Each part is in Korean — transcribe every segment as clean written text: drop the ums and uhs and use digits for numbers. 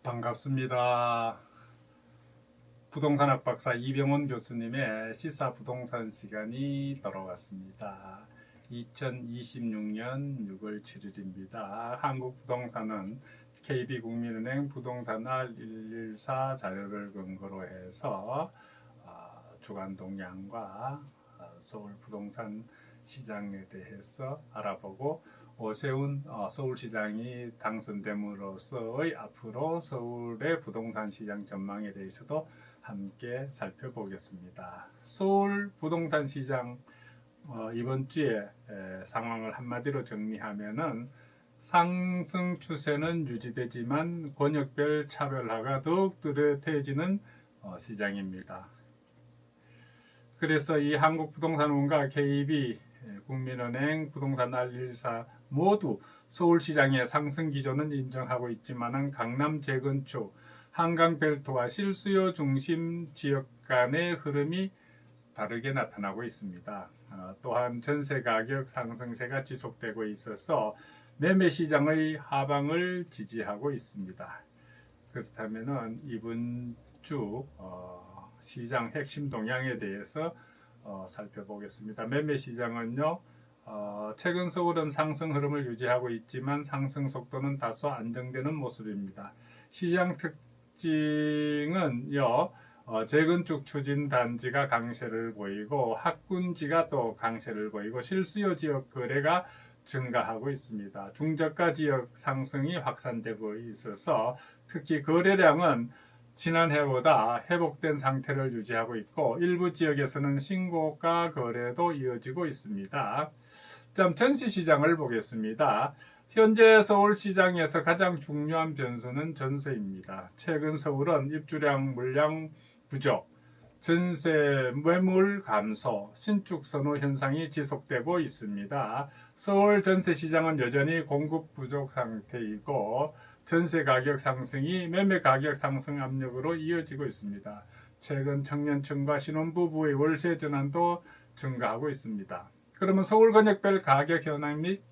반갑습니다. 부동산학 박사 이병헌 교수님의 시사 부동산 시간이 돌아왔습니다. 2026년 6월 7일입니다. 한국 부동산은 KB국민은행 부동산 R114 자료를 근거로 해서 주간 동향과 서울 부동산 시장에 대해서 알아보고 오세훈 서울시장이 당선됨으로써의 앞으로 서울의 부동산 시장 전망에 대해서도 함께 살펴보겠습니다. 서울 부동산 시장 이번 주에 상황을 한마디로 정리하면은 상승 추세는 유지되지만 권역별 차별화가 더욱 뚜렷해지는 시장입니다. 그래서 이 한국부동산원과 KB, 국민은행, 부동산 R114 모두 서울시장의 상승 기조는 인정하고 있지만 강남 재건축, 한강벨트와 실수요 중심 지역 간의 흐름이 다르게 나타나고 있습니다. 또한 전세 가격 상승세가 지속되고 있어서 매매 시장의 하방을 지지하고 있습니다. 그렇다면 이번 주 시장 핵심 동향에 대해서 살펴보겠습니다. 매매 시장은요, 최근 서울은 상승 흐름을 유지하고 있지만 상승 속도는 다소 안정되는 모습입니다. 시장 특징은요, 재건축 추진 단지가 강세를 보이고 학군지가 또 강세를 보이고 실수요 지역 거래가 증가하고 있습니다. 중저가 지역 상승이 확산되고 있어서 특히 거래량은 지난해보다 회복된 상태를 유지하고 있고 일부 지역에서는 신고가 거래도 이어지고 있습니다. 전시시장을 보겠습니다. 현재 서울시장에서 가장 중요한 변수는 전세입니다. 최근 서울은 입주량 물량 부족, 전세 매물 감소, 신축 선호 현상이 지속되고 있습니다. 서울 전세 시장은 여전히 공급 부족 상태이고 전세 가격 상승이 매매 가격 상승 압력으로 이어지고 있습니다. 최근 청년층과 신혼부부의 월세 전환도 증가하고 있습니다. 그러면 서울 권역별 가격 현황 및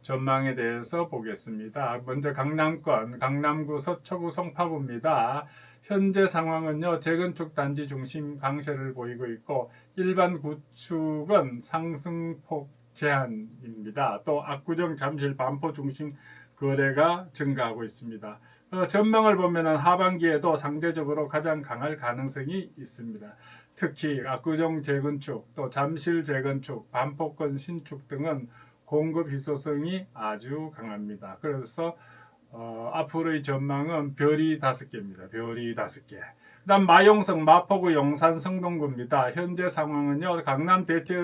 전망에 대해서 보겠습니다. 먼저 강남권, 강남구 서초구 송파구입니다. 현재 상황은요, 재건축 단지 중심 강세를 보이고 있고 일반 구축은 상승폭 제한입니다. 또 압구정, 잠실, 반포 중심 거래가 증가하고 있습니다. 전망을 보면 하반기에도 상대적으로 가장 강할 가능성이 있습니다. 특히 압구정 재건축, 또 잠실 재건축, 반포권 신축 등은 공급 희소성이 아주 강합니다. 그래서 앞으로의 전망은 별이 5개입니다. 별이 5개. 그 다음 마용성, 마포구, 용산, 성동구입니다. 현재 상황은요, 강남 대체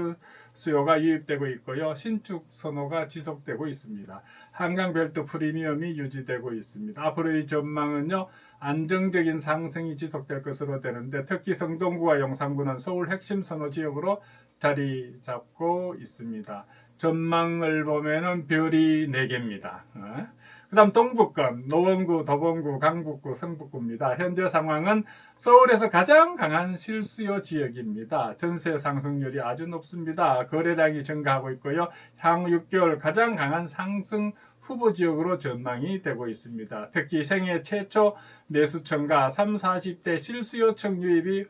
수요가 유입되고 있고요. 신축 선호가 지속되고 있습니다. 한강벨트 프리미엄이 유지되고 있습니다. 앞으로의 전망은요, 안정적인 상승이 지속될 것으로 되는데 특히 성동구와 용산구는 서울 핵심 선호 지역으로 자리 잡고 있습니다. 전망을 보면은 별이 4개입니다. 그 다음 동북권, 노원구, 도봉구, 강북구, 성북구입니다. 현재 상황은 서울에서 가장 강한 실수요 지역입니다. 전세 상승률이 아주 높습니다. 거래량이 증가하고 있고요. 향후 6개월 가장 강한 상승 후보 지역으로 전망이 되고 있습니다. 특히 생애 최초 매수층과 30, 40대 실수요층 유입이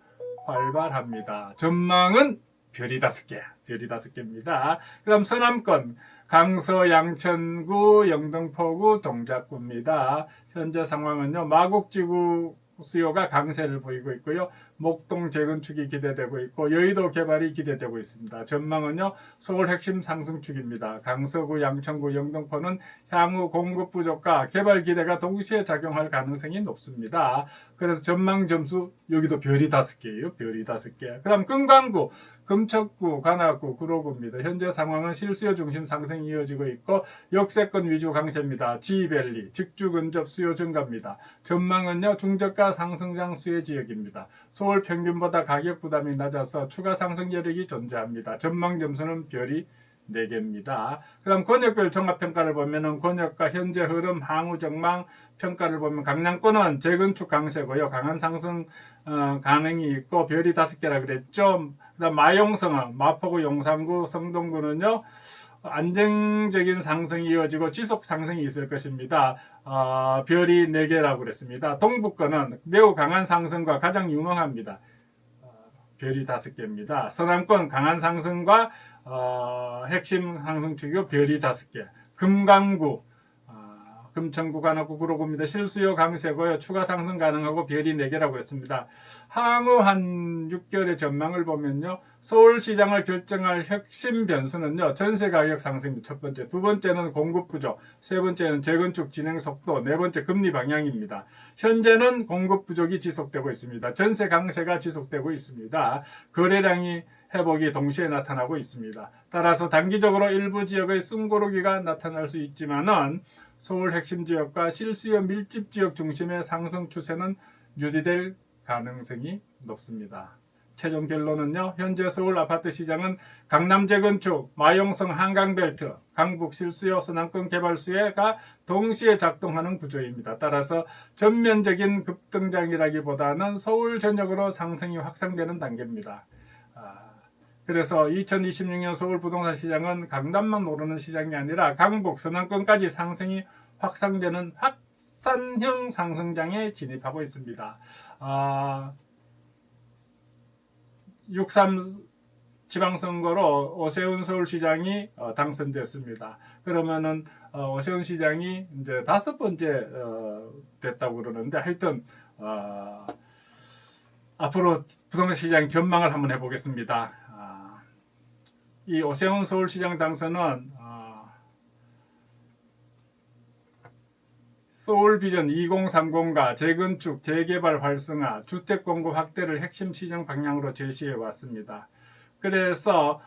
활발합니다. 전망은 별이 5개, 별이 5개입니다. 그 다음 서남권, 강서, 양천구, 영등포구, 동작구입니다. 현재 상황은요, 마곡지구 수요가 강세를 보이고 있고요. 목동 재건축이 기대되고 있고 여의도 개발이 기대되고 있습니다. 전망은요, 서울 핵심 상승축입니다. 강서구, 양천구, 영등포는 향후 공급 부족과 개발 기대가 동시에 작용할 가능성이 높습니다. 그래서 전망 점수 여기도 별이 5개예요. 별이 5개. 그다음 금강구, 금천구, 관악구, 구로구입니다. 현재 상황은 실수요 중심 상승이 이어지고 있고 역세권 위주 강세입니다. 지밸리, 직주 근접 수요 증가입니다. 전망은요, 중저가 상승장 수혜 지역입니다. 서울 평균보다 가격 부담이 낮아서 추가 상승 여력이 존재합니다. 전망 점수는 별이 4개입니다. 그 다음 권역별 종합평가를 보면은 권역과 현재 흐름, 향후 전망 평가를 보면 강남권은 재건축 강세고요. 강한 상승 가능이 있고 별이 5개라 그랬죠. 그 다음 마용성은 마포구, 용산구, 성동구는요, 안정적인 상승이 이어지고 지속 상승이 있을 것입니다. 별이 4개라고 그랬습니다. 동부권은 매우 강한 상승과 가장 유망합니다. 별이 5개입니다. 서남권 강한 상승과 핵심 상승축이고 별이 5개. 금강구, 금천 구간하고 구로구입니다. 실수요 강세고요. 추가 상승 가능하고 별이 4개라고 했습니다. 향후 한 6개월의 전망을 보면요. 서울시장을 결정할 핵심 변수는요. 전세 가격 상승입니다. 첫 번째. 두 번째는 공급 부족. 세 번째는 재건축 진행 속도. 네 번째 금리 방향입니다. 현재는 공급 부족이 지속되고 있습니다. 전세 강세가 지속되고 있습니다. 거래량이 회복이 동시에 나타나고 있습니다. 따라서 단기적으로 일부 지역의 숨고르기가 나타날 수 있지만은 서울 핵심 지역과 실수요 밀집 지역 중심의 상승 추세는 유지될 가능성이 높습니다. 최종 결론은요. 현재 서울 아파트 시장은 강남 재건축, 마용성 한강벨트, 강북 실수요 서남권 개발 수혜가 동시에 작동하는 구조입니다. 따라서 전면적인 급등장이라기보다는 서울 전역으로 상승이 확산되는 단계입니다. 그래서 2026년 서울 부동산 시장은 강남만 오르는 시장이 아니라 강북, 서남권까지 상승이 확산되는 확산형 상승장에 진입하고 있습니다. 6.3 지방선거로 오세훈 서울시장이 당선됐습니다. 그러면은 오세훈 시장이 이제 5번째 됐다고 그러는데 하여튼 앞으로 부동산 시장 전망을 한번 해보겠습니다. 이 오세훈 서울시장 당선은 서울비전 2030과 재건축, 재개발 활성화, 주택 공급 확대를 핵심 시정 방향으로 제시해 왔습니다. 그래서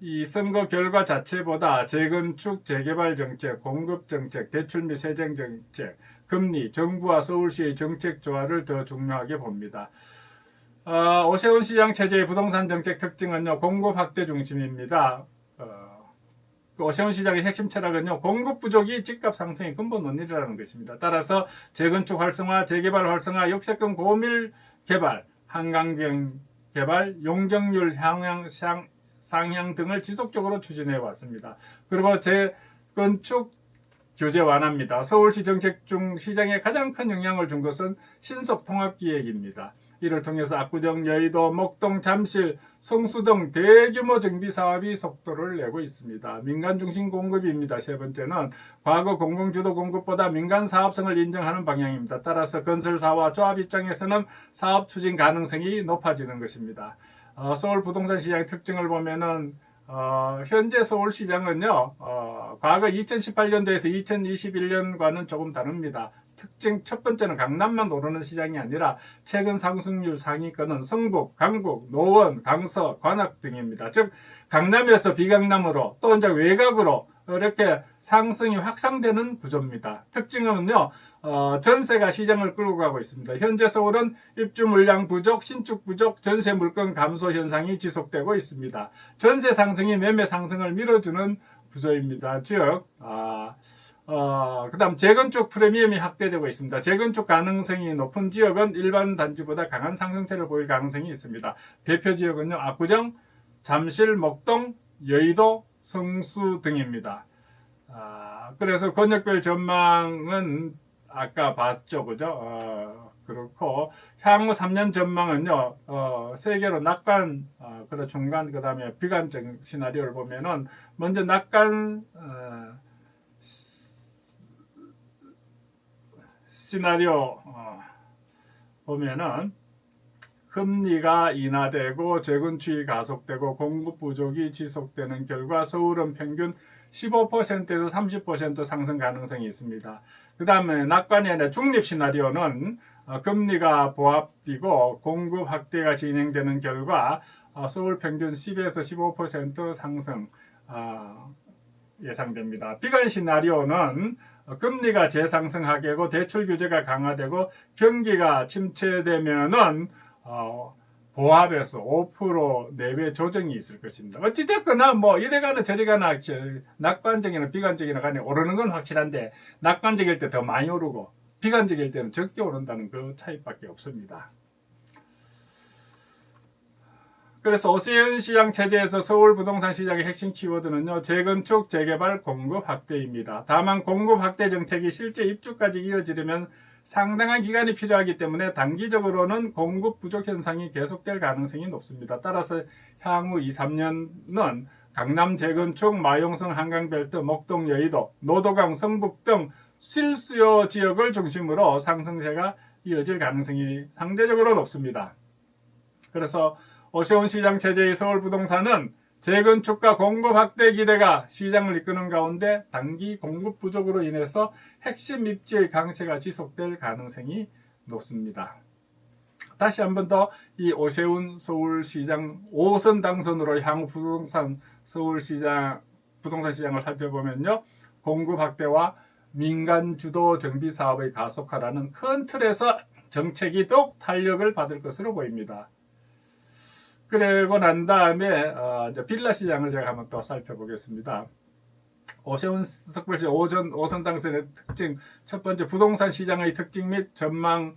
이 선거 결과 자체보다 재건축, 재개발 정책, 공급 정책, 대출 및 세정 정책, 금리, 정부와 서울시의 정책 조화를 더 중요하게 봅니다. 오세훈 시장 체제의 부동산 정책 특징은요, 공급 확대 중심입니다. 오세훈 시장의 핵심 철학은요, 공급 부족이 집값 상승의 근본 원인이라는 것입니다. 따라서 재건축 활성화, 재개발 활성화, 역세권 고밀 개발, 한강변 개발, 용적률 상향 등을 지속적으로 추진해 왔습니다. 그리고 재건축 규제 완화입니다. 서울시 정책 중 시장에 가장 큰 영향을 준 것은 신속통합기획입니다. 이를 통해서 압구정, 여의도, 목동, 잠실, 성수 등 대규모 정비 사업이 속도를 내고 있습니다. 민간 중심 공급입니다. 세 번째는 과거 공공주도 공급보다 민간 사업성을 인정하는 방향입니다. 따라서 건설사와 조합 입장에서는 사업 추진 가능성이 높아지는 것입니다. 서울 부동산 시장의 특징을 보면은 현재 서울시장은요, 과거 2018년도에서 2021년과는 조금 다릅니다. 특징 첫 번째는 강남만 오르는 시장이 아니라 최근 상승률 상위권은 성북, 강북, 노원, 강서, 관악 등입니다. 즉 강남에서 비강남으로 또 이제 외곽으로 이렇게 상승이 확산되는 구조입니다. 특징은요, 전세가 시장을 끌고 가고 있습니다. 현재 서울은 입주 물량 부족, 신축 부족, 전세 물건 감소 현상이 지속되고 있습니다. 전세 상승이 매매 상승을 밀어주는 구조입니다. 즉, 그 다음 재건축 프리미엄이 확대되고 있습니다. 재건축 가능성이 높은 지역은 일반 단지보다 강한 상승세를 보일 가능성이 있습니다. 대표 지역은요, 압구정, 잠실, 목동, 여의도, 성수 등입니다. 그래서 권역별 전망은 아까 봤죠, 그죠? 그렇고 향후 3년 전망은요, 세 개로 낙관, 그리고 중간, 그 다음에 비관적 시나리오를 보면은 먼저 낙관 시나리오 보면은 금리가 인하되고 재건축이 가속되고 공급 부족이 지속되는 결과 서울은 평균 15%에서 30% 상승 가능성이 있습니다. 그 다음에 낙관이 아니라 중립 시나리오는 금리가 보합되고 공급 확대가 진행되는 결과 서울 평균 10에서 15% 상승 예상됩니다. 비관 시나리오는 금리가 재상승하게 되고 대출 규제가 강화되고 경기가 침체되면은 보합에서 5% 내외 조정이 있을 것입니다. 어찌됐거나 뭐 이래가나 저래가나 낙관적이나 비관적이나 간에 오르는 건 확실한데 낙관적일 때 더 많이 오르고 비관적일 때는 적게 오른다는 그 차이밖에 없습니다. 그래서 오세훈 시장 체제에서 서울 부동산 시장의 핵심 키워드는요, 재건축, 재개발, 공급 확대입니다. 다만 공급 확대 정책이 실제 입주까지 이어지려면 상당한 기간이 필요하기 때문에 단기적으로는 공급 부족 현상이 계속될 가능성이 높습니다. 따라서 향후 2, 3년은 강남 재건축, 마용성 한강벨트, 목동 여의도, 노도강 성북 등 실수요 지역을 중심으로 상승세가 이어질 가능성이 상대적으로 높습니다. 그래서 오세훈 시장 체제의 서울 부동산은 재건축과 공급 확대 기대가 시장을 이끄는 가운데 단기 공급 부족으로 인해서 핵심 입지의 강세가 지속될 가능성이 높습니다. 다시 한 번 더 이 오세훈 서울시장 5선 당선으로 향후 부동산 시장을 살펴보면요, 공급 확대와 민간 주도 정비 사업의 가속화라는 큰 틀에서 정책이 더욱 탄력을 받을 것으로 보입니다. 그리고 난 다음에 빌라 시장을 제가 한번 또 살펴보겠습니다. 오세훈 석발시 5선 당선의 특징, 첫 번째 부동산 시장의 특징 및 전망은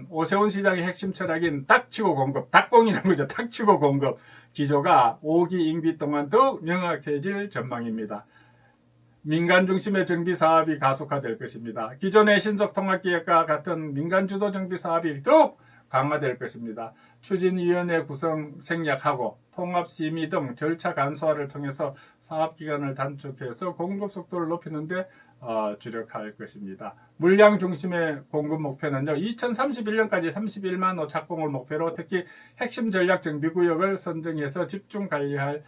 오세훈 시장의 핵심 철학인 닥치고 공급, 닥공이라는 거죠. 닥치고 공급 기조가 5기 임기 동안 더욱 명확해질 전망입니다. 민간 중심의 정비 사업이 가속화될 것입니다. 기존의 신속통합기획과 같은 민간 주도 정비 사업이 더욱 강화될 것입니다. 추진위원회 구성 생략하고 통합심의 등 절차 간소화를 통해서 사업기간을 단축해서 공급 속도를 높이는 데 주력할 것입니다. 물량 중심의 공급 목표는요, 2031년까지 31만 호 착공을 목표로 특히 핵심 전략 정비구역을 선정해서 집중 관리할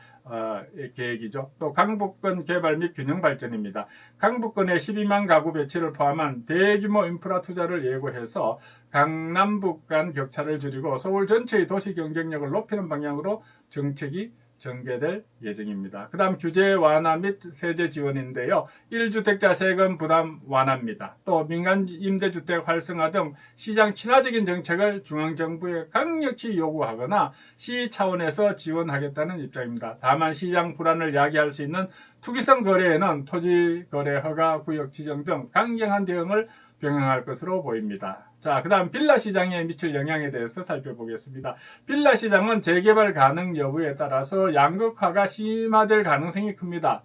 계획이죠. 또 강북권 개발 및 균형 발전입니다. 강북권의 12만 가구 배치를 포함한 대규모 인프라 투자를 예고해서 강남북 간 격차를 줄이고 서울 전체의 도시 경쟁력을 높이는 방향으로 정책이 전개될 예정입니다. 그 다음 규제 완화 및 세제 지원인데요. 1주택자 세금 부담 완화입니다. 또 민간 임대주택 활성화 등 시장 친화적인 정책을 중앙정부에 강력히 요구하거나 시 차원에서 지원하겠다는 입장입니다. 다만 시장 불안을 야기할 수 있는 투기성 거래에는 토지 거래 허가 구역 지정 등 강경한 대응을 병행할 것으로 보입니다. 자, 그 다음 빌라 시장에 미칠 영향에 대해서 살펴보겠습니다. 빌라 시장은 재개발 가능 여부에 따라서 양극화가 심화될 가능성이 큽니다.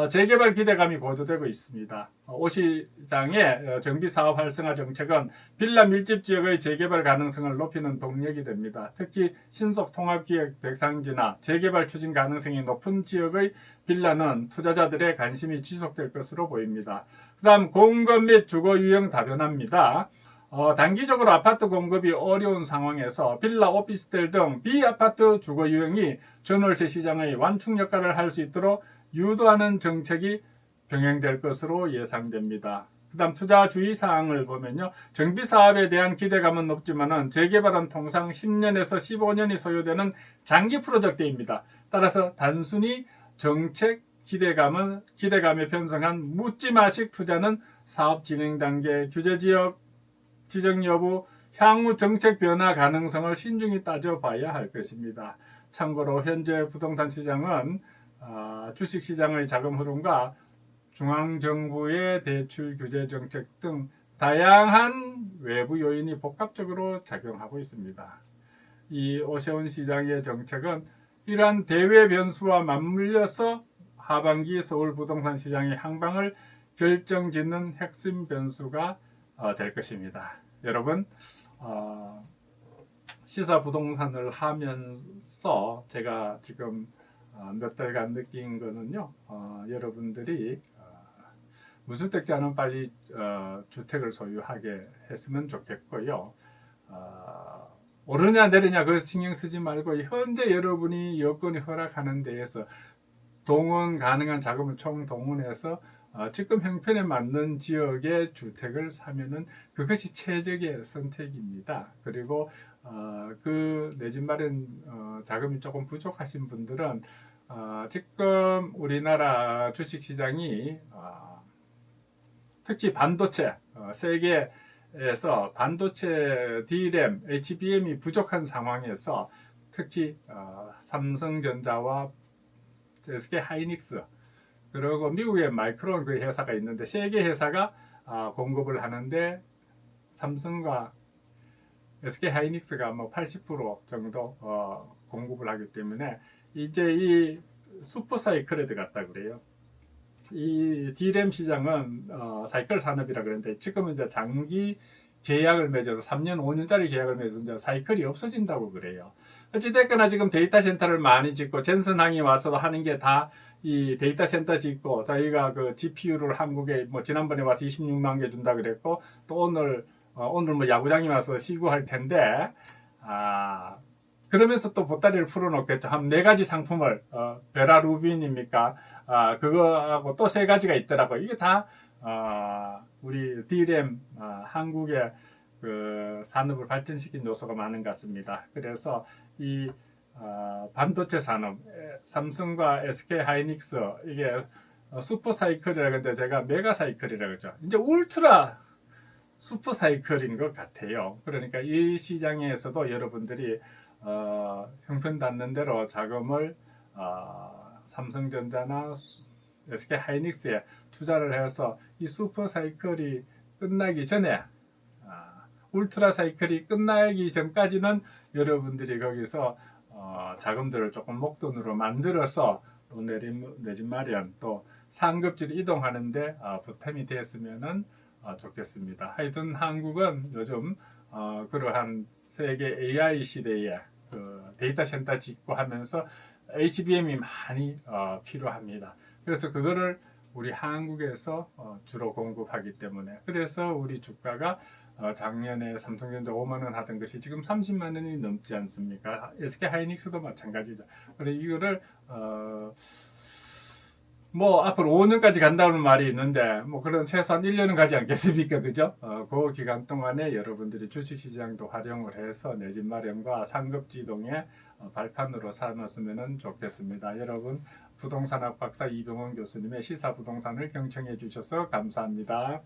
재개발 기대감이 고조되고 있습니다. 오 시장의 정비사업 활성화 정책은 빌라 밀집 지역의 재개발 가능성을 높이는 동력이 됩니다. 특히 신속통합기획 대상지나 재개발 추진 가능성이 높은 지역의 빌라는 투자자들의 관심이 지속될 것으로 보입니다. 그 다음 공급 및 주거 유형 다변화입니다. 단기적으로 아파트 공급이 어려운 상황에서 빌라, 오피스텔 등 비아파트 주거 유형이 전월세 시장의 완충 역할을 할 수 있도록 유도하는 정책이 병행될 것으로 예상됩니다. 그 다음 투자 주의사항을 보면요, 정비사업에 대한 기대감은 높지만 재개발은 통상 10년에서 15년이 소요되는 장기 프로젝트입니다. 따라서 단순히 정책 기대감에 편성한 묻지마식 투자는 사업 진행 단계, 규제지역 지정 여부, 향후 정책 변화 가능성을 신중히 따져봐야 할 것입니다. 참고로 현재 부동산 시장은 주식시장의 자금 흐름과 중앙정부의 대출 규제 정책 등 다양한 외부 요인이 복합적으로 작용하고 있습니다. 이 오세훈 시장의 정책은 이러한 대외 변수와 맞물려서 하반기 서울 부동산 시장의 향방을 결정짓는 핵심 변수가 될 것입니다. 여러분, 시사 부동산을 하면서 제가 지금 몇 달간 느낀 거는요, 여러분들이 무주택자는 빨리 주택을 소유하게 했으면 좋겠고요. 오르냐 내리냐 그 신경 쓰지 말고 현재 여러분이 여건이 허락하는 데에서 동원 가능한 자금을 총동원해서 지금 형편에 맞는 지역의 주택을 사면은 그것이 최적의 선택입니다. 그리고 그 내 집 마련 자금이 조금 부족하신 분들은 지금 우리나라 주식시장이 특히 반도체 세계에서 반도체 D램, HBM이 부족한 상황에서 특히 삼성전자와 SK 하이닉스 그리고 미국의 마이크론 그 회사가 있는데 세 개 회사가 공급을 하는데 삼성과 SK 하이닉스가 뭐 80% 정도 공급을 하기 때문에 이제 이 슈퍼 사이클에 들어갔다 그래요. 이 D램 시장은 사이클 산업이라 그러는데 지금은 이제 장기 계약을 맺어서 3년, 5년짜리 계약을 맺어서 이제 사이클이 없어진다고 그래요. 어찌됐거나 지금 데이터 센터를 많이 짓고 젠슨항이 와서 하는 게 다 이 데이터 센터 짓고 저희가 그 GPU를 한국에 뭐 지난번에 와서 26만 개 준다 그랬고 또 오늘 뭐 야구장이 와서 시구할 텐데 그러면서 또 보따리를 풀어놓겠죠. 한 네 가지 상품을 베라 루빈입니까? 그거하고 또 세 가지가 있더라고. 이게 다 우리 D램 한국의 그 산업을 발전시킨 요소가 많은 것 같습니다. 그래서 이 반도체 산업, 삼성과 SK 하이닉스 이게 슈퍼 사이클이라고 하는데 제가 메가 사이클이라고 그러죠. 이제 울트라 슈퍼 사이클인 것 같아요. 그러니까 이 시장에서도 여러분들이 형편 닿는 대로 자금을 삼성전자나 SK 하이닉스에 투자를 해서 이 슈퍼 사이클이 끝나기 전에 울트라 사이클이 끝나기 전까지는 여러분들이 거기서 자금들을 조금 목돈으로 만들어서 또 내 집 마련 또 상급지로 이동하는데 보탬이 됐으면은 좋겠습니다. 하여튼 한국은 요즘 그러한 세계 AI 시대에 그 데이터 센터 짓고 하면서 HBM이 많이 필요합니다. 그래서 그거를 우리 한국에서 주로 공급하기 때문에 그래서 우리 주가가 작년에 삼성전자 5만 원 하던 것이 지금 30만 원이 넘지 않습니까? SK 하이닉스도 마찬가지죠. 그래 이거를 뭐 앞으로 5년까지 간다는 말이 있는데 뭐 그런 최소한 1년은 가지 않겠습니까? 그죠? 그 기간 동안에 여러분들이 주식시장도 활용을 해서 내 집 마련과 상급지동의 발판으로 삼았으면 좋겠습니다. 여러분 부동산학 박사 이병헌 교수님의 시사부동산을 경청해 주셔서 감사합니다.